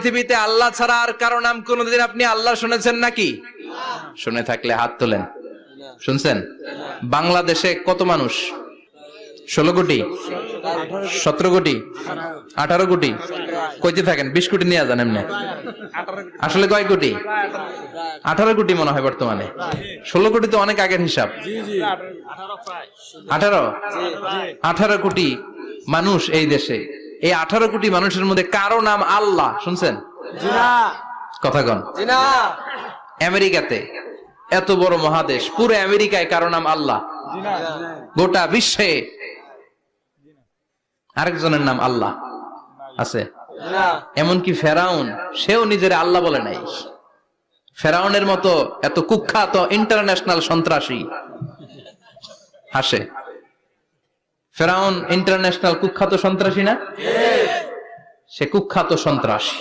পৃথিবীতে আল্লাহ ছাড়া আর কারো নাম কোনোদিন আপনি আল্লাহ শুনেছেন নাকি? শুনে থাকলে হাত তোলেন। শুনছেন? বাংলাদেশে কত মানুষ? 16 কোটি, 17 কোটি, 18 কোটি? কইতে থাকেন, 20 কোটি নিয়ে যান এমনি। আসলে কয় কোটি? 18 কোটি মনে হয় বর্তমানে। 16 কোটি তো অনেক আগের হিসাব। 18 কোটি মানুষ এই দেশে। এই 18 কোটি মানুষের মধ্যে কারো নাম আল্লাহ শুনছেন? কথা কন। আমেরিকাতে, এত বড় মহাদেশ, পুরো আমেরিকায় কারো নাম আল্লাহ? গোটা বিশ্বে আরেকজনের নাম আল্লাহ আছে? এমনকি ফেরাউন, সেও নিজের আল্লাহ বলে নাই। ফেরাউনের মতো এত কুখ্যাত ইন্টারন্যাশনাল সন্ত্রাসী হাসে। ফেরাউন ইন্টারন্যাশনাল কুখ্যাত সন্ত্রাসী না? সে কুখ্যাত সন্ত্রাসী।